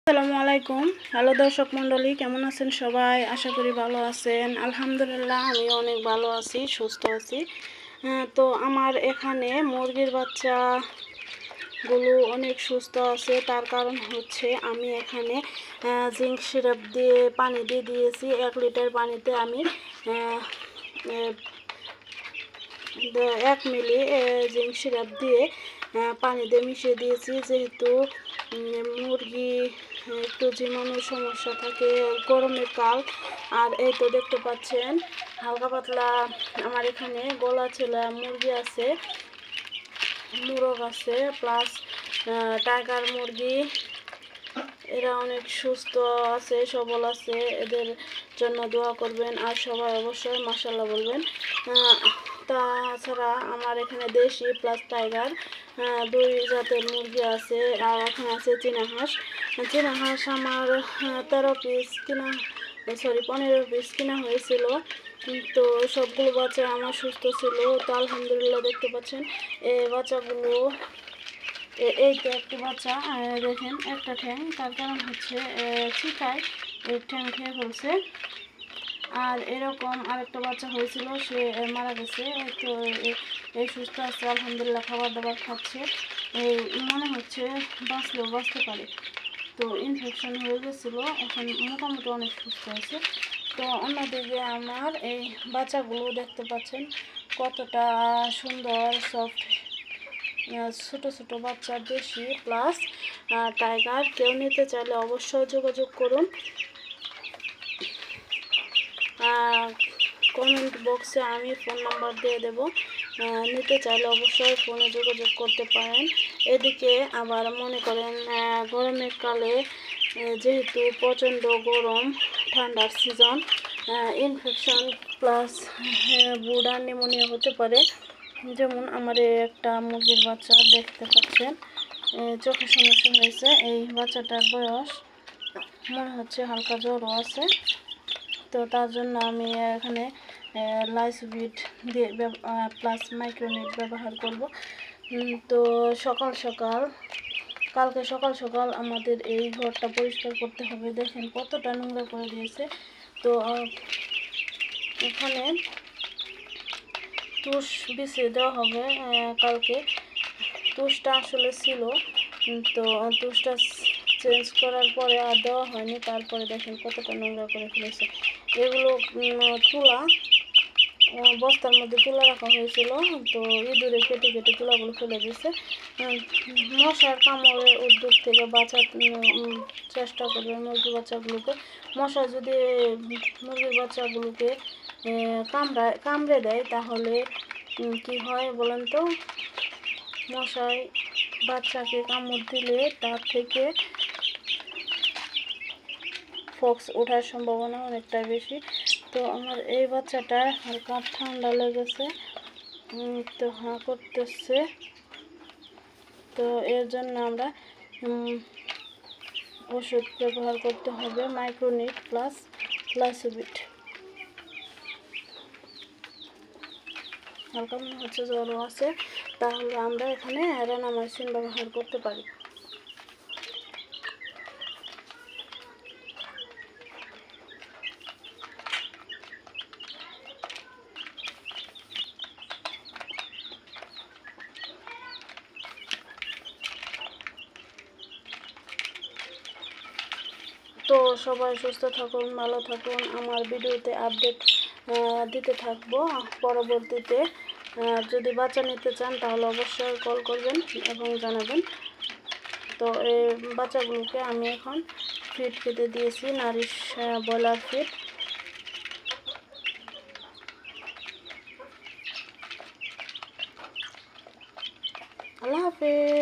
আসসালামু আলাইকুম। হ্যালো দর্শক মণ্ডলী, কেমন আছেন সবাই? আশা করি ভালো আছেন। আলহামদুলিল্লাহ, আমি অনেক ভালো আছি, সুস্থ আছি। তো আমার এখানে মুরগির বাচ্চাগুলো অনেক সুস্থ আছে। তার কারণ হচ্ছে আমি এখানে জিঙ্ক সিরাপ দিয়ে পানি দিয়ে দিয়েছি। 1 লিটার পানিতে আমি 1 মিলি জিঙ্ক সিরাপ দিয়ে পানি দিয়ে মিশিয়ে দিয়েছি। যেহেতু মুরগি একটু জীবাণুর সমস্যা থাকে, গরমের কাল। আর এই তো দেখতে পাচ্ছেন হালকা পাতলা আমার এখানে গলা ছেলা মুরগি আছে, মোরগ আছে, প্লাস টাইগার মুরগি। এরা অনেক সুস্থ আছে, সবল আছে। এদের জন্য দোয়া করবেন আর সবাই অবশ্যই মাশাআল্লাহ বলবেন। তাছাড়া আমার এখানে দেশি প্লাস টাইগার 2 জাতের মুরগি আছে। আর এখানে আছে চীনা হাঁস। চীনা হাঁস আমার 15 পিস কিনা হয়েছিল। তো সবগুলো বাচ্চা আমার সুস্থ ছিল। তো আলহামদুলিল্লাহ দেখতে পাচ্ছেন এই বাচ্চাগুলো। এই তো একটি বাচ্চা, দেখেন একটা ঠ্যাং, তার কারণ হচ্ছে চিকায় এই ঠ্যাং খেয়ে ফেলছে। আর এরকম আরেকটা বাচ্চা হয়েছিল, সে মারা গেছে। তো এই সুস্থ আছে আলহামদুলিল্লাহ, খাবার দাবার খাচ্ছে। মনে হচ্ছে বাঁচলেও বাঁচতে পারে। তো ইনফেকশন হয়ে গেছিলো, এখন মোটামুটি অনেক সুস্থ আছে। তো অন্যদিকে আমার এই বাচ্চাগুলো দেখতে পাচ্ছেন কতটা সুন্দর, সফট, ছোটো ছোটো বাচ্চা, দেশি প্লাস টাইগার। কেউ নিতে চাইলে অবশ্যই যোগাযোগ করুন। কমেন্ট বক্সে আমি ফোন নাম্বার দিয়ে দেব, নিতে চাইলে অবশ্যই ফোনে যোগাযোগ করতে পারেন। এদিকে আবার মনে করেন গরমের কালে যেহেতু প্রচণ্ড গরম, ঠান্ডার সিজন, ইনফেকশন প্লাস বুড়া নিউমোনিয়া হতে পারে। যেমন আমার একটা মুরগির বাচ্চা দেখতে পাচ্ছেন, চোখের সমস্যা হয়েছে। এই বাচ্চাটার বয়স মনে হচ্ছে হালকা জ্বরও আছে। তো তার জন্য আমি এখানে লাইসোভিট দিয়ে প্লাস মাইক্রোনিট ব্যবহার করব। তো কালকে সকাল সকাল আমাদের এই ঘরটা পরিষ্কার করতে হবে। দেখেন কতটা নোংরা করে দিয়েছে। তো এখানে তুষ বিছিয়ে দেওয়া হবে কালকে। তুষটা আসলে ছিল, তো তুষটা চেঞ্জ করার পরে আর দেওয়া হয়নি। তারপরে দেখেন কতটা নোংরা করে ফেলেছে। এগুলো তুলা বস্তার মধ্যে তুলা রাখা হয়েছিল, তো ইঁদুরে কেটে কেটে তুলাগুলো ফেলে দিয়েছে। মশার কামড়ের উদ্যোগ থেকে বাঁচার চেষ্টা করবে মুরগির বাচ্চাগুলোকে। মশা যদি মুরগির বাচ্চাগুলোকে কামড়ে দেয় তাহলে কি হয় বলেন তো? মশায় বাচ্চাকে কামড় দিলে তার থেকে ফক্স ওঠার সম্ভাবনা অনেকটা বেশি। তো আমার এই বাচ্চাটা হালকা ঠান্ডা লেগেছে, তো হাঁ করতেছে। তো এর জন্য আমরা ওষুধ ব্যবহার করতে হবে, মাইক্রোনিট প্লাস লাইসোভিট। হালকা মনে হচ্ছে জ্বরও আছে, তাহলে আমরা এখানে রানামাইসিন ব্যবহার করতে পারি। তো সবাই সুস্থ থাকুন, ভালো থাকুন। আমার ভিডিওতে আপডেট দিতে থাকবো পরবর্তীতে। যদি বাচ্চা নিতে চান তাহলে অবশ্যই কল করবেন এবং জানাবেন। তো এই বাচ্চাগুলোকে আমি এখন ফিড খেতে দিয়েছি, নারিশ ব্রয়লার ফিড। আল্লাহ হাফেজ।